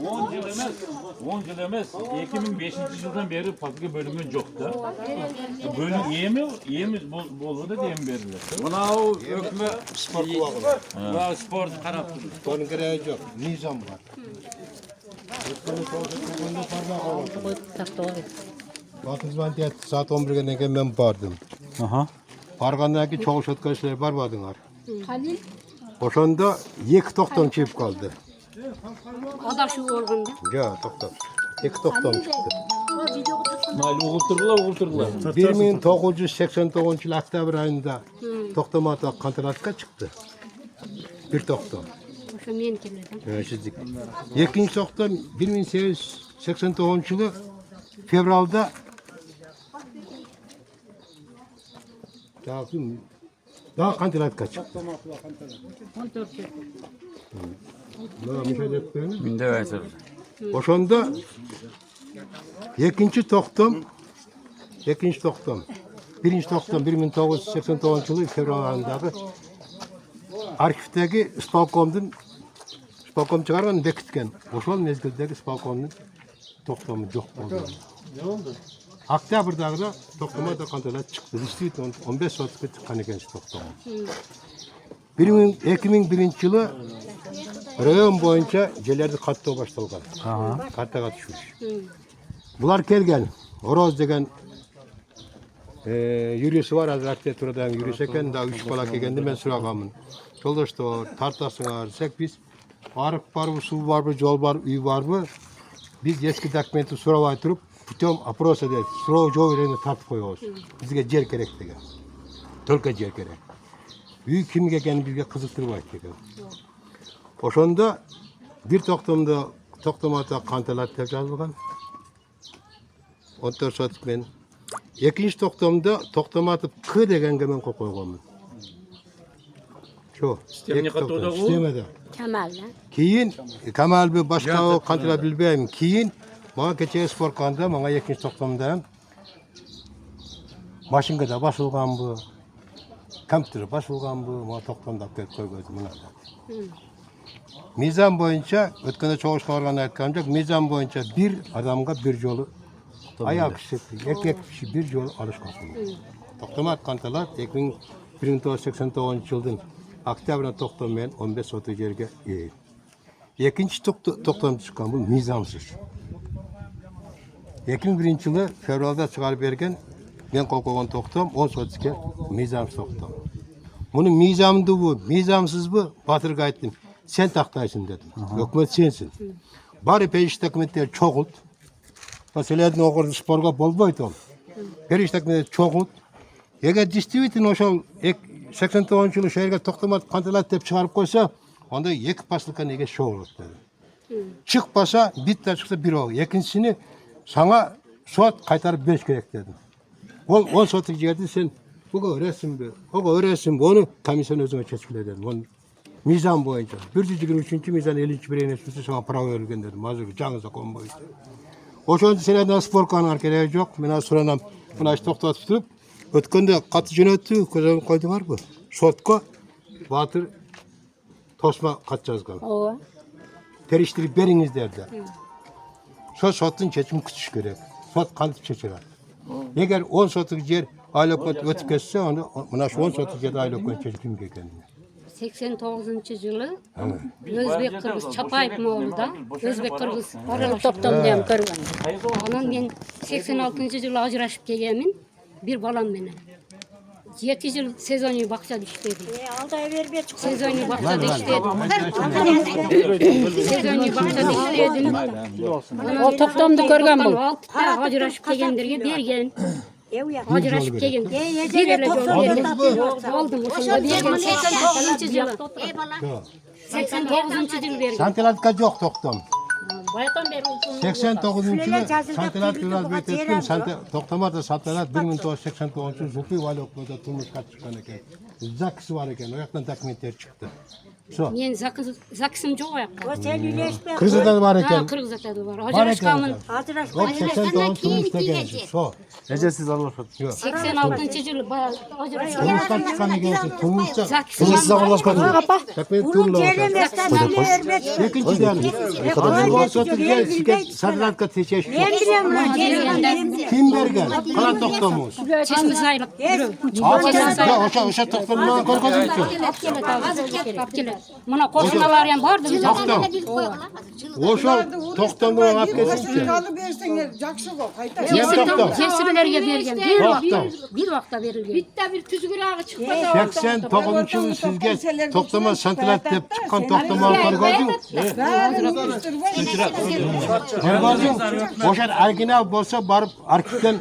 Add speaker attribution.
Speaker 1: On yıl emez. 10 yıl emez. 2005. yıldan beri fabrika bölümü yok da. Bölüm yiyemi bolluğu da diyem verirler.
Speaker 2: Buna o ökme spor kulağı. Buna spor taraf durur.
Speaker 3: Onun gereği yok. Nizam var. Batızman diye saat 11'e kadar ben vardım.
Speaker 1: Aha.
Speaker 3: Bargandan ki çoğu şötközler var vardılar. Oşanda yek toktam çeyip kaldı.
Speaker 4: O da şu organda.
Speaker 3: Ya toktam. Yek toktam çıktı.
Speaker 1: Mali uğulturdular.
Speaker 3: 1989 yıl oktyabr ayında toktamata kontratka çıktı. Bir toktam.
Speaker 4: Şu menikilerden.
Speaker 3: Sizlik. İkinci toktam 1889 yılı fevralda daha kontratka çıktı.
Speaker 4: 14 yıl.
Speaker 3: Daha müşahede ettiğini.
Speaker 2: Minde veysel.
Speaker 3: Oşanda ikinci toktam, birinci toktam 1989 yılı fevral ayındaki arşivdeki ispakomdun çıkargan bekitken. Oşol mezgildeki ispakomdun toktamı yok oldu.
Speaker 1: Ne oldu?
Speaker 3: Oktyabr'daki da toktama da kantalat çıktı. Действительно 15 sotga çıkan ekan şu toktam. 2001 yılı rayon boyunca jelerdi kattoo baştalgan. Kattaga düşmüş. Bular kelgen. Oroz degen yürüyüşü var az arkitekturdan yürüyüş eken da 3 bala kelgende men suragamın. Joldoştor, tartasыңар, sek biz arıp barбы, su barбы, jol бар, үй барбы? Biz eski dokumenti surabay turup putем опроса деп суроо жооп эле тартып коебуз. Бизге жер керек деген. Только жер керек. Үй кимге экенин бизге кызыктырбайт деген. Ошондо bir токтомото канталат деп жазылган. 14 соток мен. Экинчи токтомдо токтоматып К дегенге мен коюп койгонмун. Şu. Sistemede.
Speaker 4: Kemal'le.
Speaker 3: Keyin Kemal başka o kantila bilbeyim. Keyin bana keçe spor kanda bana ikinci toktamda maşingada basılgan bu. Kompüter basılgan bu. Bana toktamda koygoydum buna. Mizan boyunca ötkende çoğuş kalgan aytkanacak. Mizan boyunca bir adamga bir yolu ayak şekli, erkek kişi bir yolu alışkasın. Toktamat kantalar 1989 yıldan Oktyabr'da toktam men 15 sotu yerge eğil. İkinci toktam çıkan bu mizamsız. 2001 yılı fevralda çıkarıp bergen men kol koygan toktam 10 sotike mizamsız toktam. Bunun mizamdı bu, mizamsız bu. Batırga ayttim. Sen taktaysın dedim. Hükümet sensin. Bari peş dokumentler çoğult. Mesela okurdu sporga bolboydu ol. Peş dokumentler çoğult. Eğer действительно ошол 89 yılı şehirge toktamat kantalat dep çıkarıp koysa, onda iki paslıka nege şov olur dedi. Çıkpasa, bitle çıksa bir ol. İkincisini sana sot kaytarıp 5 gerek dedim. 10 sotluk yerde sen bu öğretsin be, o öğretsin onu komisyon özüne çeşkile dedim. Onun mizan boyunca. 123. mizan 50. bireyine sütü sana para verilgen dedim. Hazır canınıza konboydu. O şoncu seneden spor kanı arkadaşı yok. Ben soranam buna hiç toktat tutup ötkende katı jönöttü, közüm koydu var bu. Sotko Batır tosma kat жазган.
Speaker 4: O.
Speaker 3: Teriştirip beriniz derdi. Sotun çeçimi kütüş gerek. Sot kanıp çeçirir. Eğer 10 sotluk yer aylokot ötüp kesse onu buna şu 10 sotluk yer aylokot çeçim gekeni.
Speaker 4: 89 yılı Özbek Kırgız Çapayip Moğol'da Özbek Kırgız aralık toptamdayım kırgan. Onun ben 86 yılı ajraşıp gelgemin bir balam benim. 7 yıl sezonu bakçada işledi. Sezonu bakçada işledim. Sezonu bakçada işledim. O toptamda kırgan bu. 6 tane ajraşıp gelgenlerge bergen. Ajraşıp gelgen. Bir ele oldum. Oşunda bergen 89 yılı. 89 yıl bergen.
Speaker 3: Santilatka yok toktam.
Speaker 4: Bayatan beri
Speaker 3: 89 yılı Santilat biraz betettim. Toktamarda Santilat 1989 yılı Zupi Valoklu'da turmuş kat çıkan eken. Zakısı var eken. O yaktan dokumentler çıktı. Şu.
Speaker 4: Men zakisim joq o yoqqa.
Speaker 5: Sen iyileşme.
Speaker 3: Kırgız'da var ekan.
Speaker 4: Kırgız atadi var.
Speaker 3: Var ekan.
Speaker 4: Ajrashganman.
Speaker 3: Yok 89 turmuşta gelsin. Şu.
Speaker 2: Necesiz Allah razı
Speaker 4: 86-yil ajrashgan.
Speaker 3: Turmuştan çıkan gelsin. Turmuşta.
Speaker 2: Siz aralashmadınız.
Speaker 3: Takmayın
Speaker 5: Bunu
Speaker 3: turla.
Speaker 5: gelemezsen vermez.
Speaker 3: Ikkinchi dali. Qanot sotilgan sizga sarlatka tekshish.
Speaker 5: Ben biliyorum lan. Gelemezsen.
Speaker 3: Kim bergan? Qanot to'xtamoz.
Speaker 4: Chesmi sayliq.
Speaker 3: O'sha to'xtamdan qo'rqasin.
Speaker 4: Mana qo'shnilar ham bordi.
Speaker 3: To'xtam. O'sha to'xtamdan olib kelsin.
Speaker 6: Kalı versene, jakşı kok. Hayta.
Speaker 4: Jesibilerga bergan. Bir vaqtda berilgan.
Speaker 6: Bitta bir tüzgüragı çıkmadı.
Speaker 3: 89-yil sizga to'xtama santilat deb chiqqan to'xtamani qo'rqasin. Qo'rqasin. O'sha original bo'lsa borib arkivdan